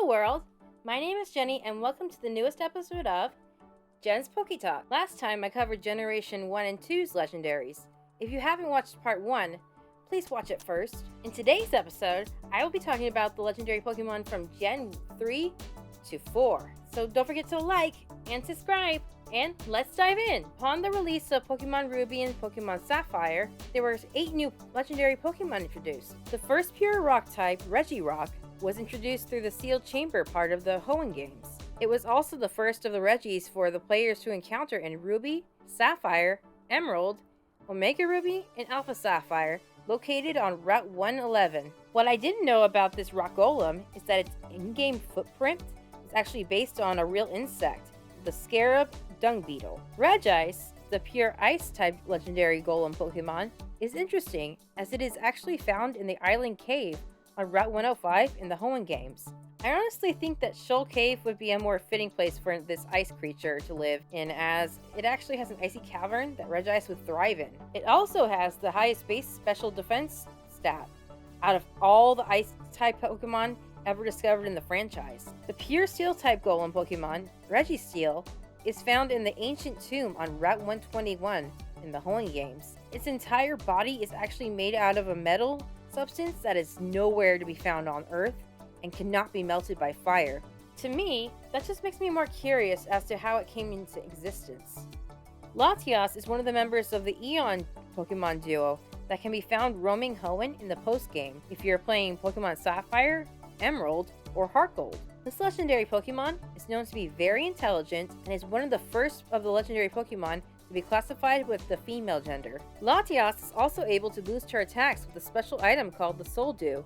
Hello world! My name is Jenny and welcome to the newest episode of Jen's Poké Talk. Last time I covered Generation 1 and 2's legendaries. If you haven't watched part 1, please watch it first. In today's episode, I will be talking about the legendary Pokemon from Gen 3 to 4. So don't forget to like and subscribe. And let's dive in! Upon the release of Pokemon Ruby and Pokemon Sapphire, there were 8 new legendary Pokemon introduced. The first pure rock type, Regirock, was introduced through the sealed chamber part of the Hoenn games. It was also the first of the Regis for the players to encounter in Ruby, Sapphire, Emerald, Omega Ruby, and Alpha Sapphire, located on Route 111. What I didn't know about this rock golem is that its in-game footprint is actually based on a real insect, the scarab dung beetle. Regice, the pure ice-type legendary golem Pokemon, is interesting as it is actually found in the Island Cave on Route 105 in the Hoenn games. I honestly think that Shoal Cave would be a more fitting place for this ice creature to live in, as it actually has an icy cavern that Regice would thrive in. It also has the highest base special defense stat out of all the ice-type Pokemon ever discovered in the franchise. The pure Steel-type golem Pokemon, Registeel, is found in the ancient tomb on Route 121 in the Hoenn games. Its entire body is actually made out of a metal substance that is nowhere to be found on Earth and cannot be melted by fire. To me, that just makes me more curious as to how it came into existence. Latios is one of the members of the Eon Pokemon duo that can be found roaming Hoenn in the post-game if you're playing Pokemon Sapphire, Emerald, or Heart Gold. This legendary Pokemon is known to be very intelligent and is one of the first of the legendary Pokemon to be classified with the female gender. Latios is also able to boost her attacks with a special item called the Soul Dew,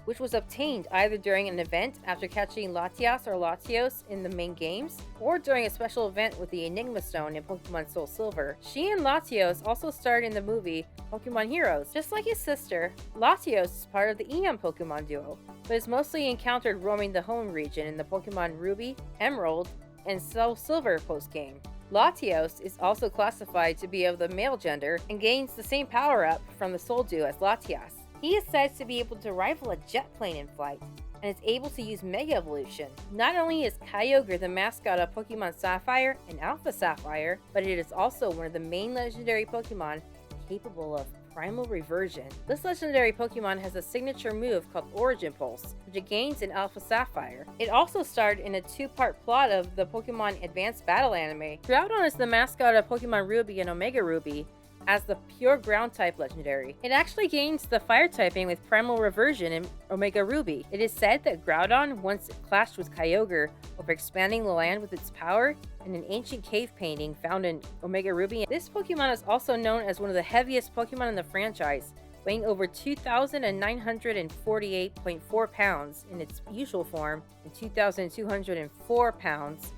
which was obtained either during an event after catching Latios or Latios in the main games, or during a special event with the Enigma Stone in Pokemon Soul Silver. She and Latios also starred in the movie Pokemon Heroes. Just like his sister, Latios is part of the Eon Pokemon duo, but is mostly encountered roaming the Hoenn region in the Pokemon Ruby, Emerald, and Soul Silver post-game. Latios is also classified to be of the male gender and gains the same power-up from the Soul Dew as Latios. He is said to be able to rival a jet plane in flight, and is able to use Mega Evolution. Not only is Kyogre the mascot of Pokemon Sapphire and Alpha Sapphire, but it is also one of the main legendary Pokemon capable of Primal Reversion. This legendary Pokemon has a signature move called Origin Pulse, which it gains in Alpha Sapphire. It also starred in a 2-part plot of the Pokemon Advanced Battle anime. Groudon is the mascot of Pokemon Ruby and Omega Ruby, as the pure ground type legendary. It actually gains the fire typing with Primal Reversion in Omega Ruby. It is said that Groudon once clashed with Kyogre over expanding the land with its power in an ancient cave painting found in Omega Ruby. This Pokemon is also known as one of the heaviest Pokemon in the franchise, weighing over 2,948.4 pounds in its usual form and 2,204 pounds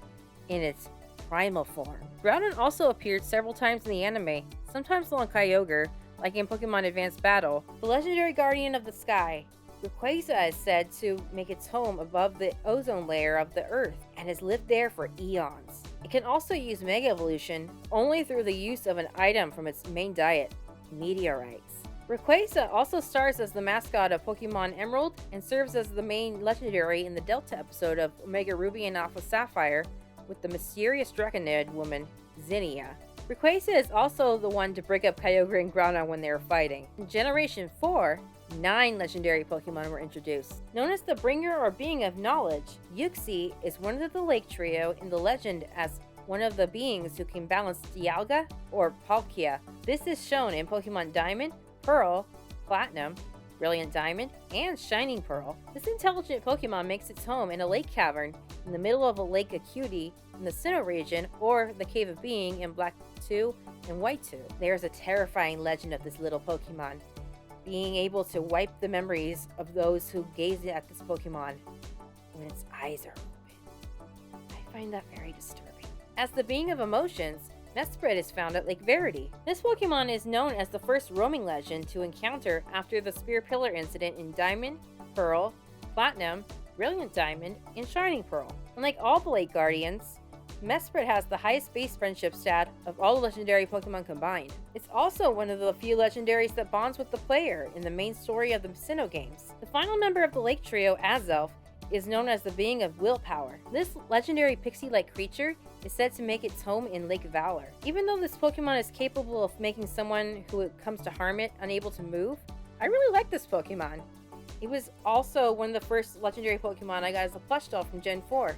in its primal form. Groudon also appeared several times in the anime, sometimes along Kyogre, like in Pokemon Advanced Battle. The legendary guardian of the sky, Rayquaza, is said to make its home above the ozone layer of the Earth and has lived there for eons. It can also use Mega Evolution only through the use of an item from its main diet, meteorites. Rayquaza also stars as the mascot of Pokemon Emerald and serves as the main legendary in the Delta episode of Omega Ruby and Alpha Sapphire with the mysterious Draconid woman, Zinnia. Rayquaza is also the one to break up Kyogre and Groudon when they were fighting. In Generation 4, 9 legendary Pokemon were introduced. Known as the bringer or being of knowledge, Uxie is one of the lake trio in the legend as one of the beings who can balance Dialga or Palkia. This is shown in Pokemon Diamond, Pearl, Platinum, Brilliant Diamond, and Shining Pearl. This intelligent Pokemon makes its home in a lake cavern in the middle of a Lake Acuity in the Sinnoh region, or the Cave of Being in Black 2 and White 2. There is a terrifying legend of this little Pokemon being able to wipe the memories of those who gaze at this Pokemon when its eyes are open. I find that very disturbing. As the being of emotions, Mesprit is found at Lake Verity. This Pokemon is known as the first roaming legend to encounter after the Spear Pillar incident in Diamond, Pearl, Platinum, Brilliant Diamond, and Shining Pearl. Unlike all the Lake Guardians, Mesprit has the highest base friendship stat of all the legendary Pokemon combined. It's also one of the few legendaries that bonds with the player in the main story of the Sinnoh games. The final member of the Lake Trio, Azelf, is known as the being of willpower. This legendary pixie-like creature is said to make its home in Lake Valor. Even though this Pokemon is capable of making someone who it comes to harm it unable to move, I really like this Pokemon. It was also one of the first legendary Pokemon I got as a plush doll from Gen 4.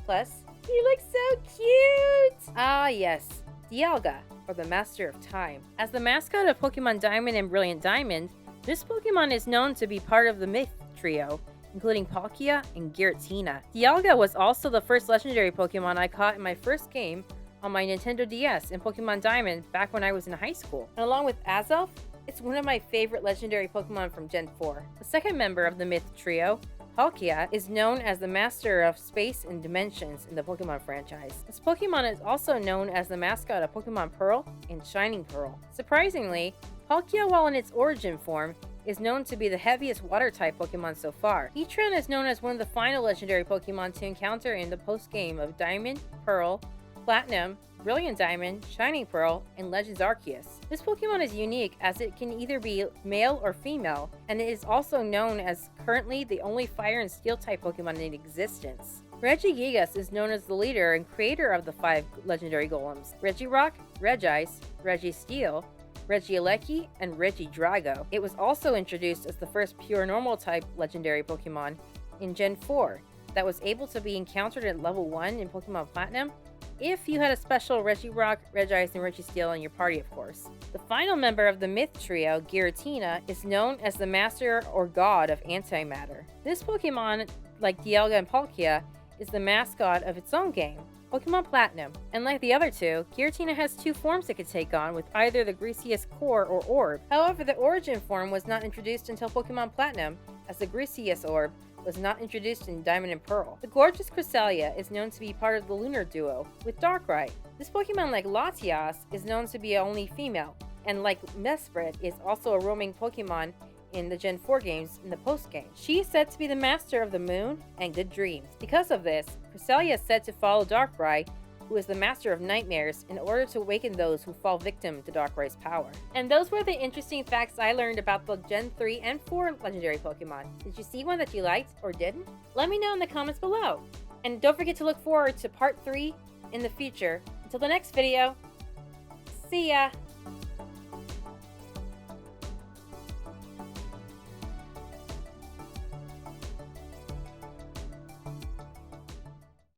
Plus, he looks so cute! Ah yes, Dialga, or the Master of Time. As the mascot of Pokemon Diamond and Brilliant Diamond, this Pokemon is known to be part of the Myth Trio, including Palkia and Giratina. Dialga was also the first legendary Pokemon I caught in my first game on my Nintendo DS in Pokemon Diamond back when I was in high school. And along with Azelf, it's one of my favorite legendary Pokemon from Gen 4. The second member of the Myth Trio, Palkia, is known as the master of space and dimensions in the Pokemon franchise. This Pokemon is also known as the mascot of Pokemon Pearl and Shining Pearl. Surprisingly, Palkia, while in its origin form, is known to be the heaviest water-type Pokemon so far. Heatran is known as one of the final legendary Pokemon to encounter in the post-game of Diamond, Pearl, Platinum, Brilliant Diamond, Shining Pearl, and Legends Arceus. This Pokemon is unique as it can either be male or female, and it is also known as currently the only Fire and Steel-type Pokemon in existence. Regigigas is known as the leader and creator of the 5 legendary golems: Regirock, Regice, Registeel, Regieleki, and Regidrago. It was also introduced as the first pure normal type legendary Pokemon in Gen 4 that was able to be encountered at level 1 in Pokemon Platinum if you had a special Regirock, Regice, and Registeel in your party, of course. The final member of the Myth Trio, Giratina, is known as the Master or God of Antimatter. This Pokemon, like Dialga and Palkia, is the mascot of its own game, Pokemon Platinum. And like the other two, Giratina has 2 forms it could take on with either the Greasius Core or Orb. However, the origin form was not introduced until Pokemon Platinum, as the Greasius Orb was not introduced in Diamond and Pearl. The gorgeous Cresselia is known to be part of the Lunar Duo with Darkrai. This Pokemon, like Latias, is known to be only female, and like Mesprit, is also a roaming Pokemon in the Gen 4 games in the post-game. She is said to be the master of the moon and good dreams. Because of this, Cresselia is said to follow Darkrai, who is the master of nightmares, in order to awaken those who fall victim to Darkrai's power. And those were the interesting facts I learned about the Gen 3 and 4 legendary Pokemon. Did you see one that you liked or didn't? Let me know in the comments below. And don't forget to look forward to part 3 in the future. Until the next video, see ya!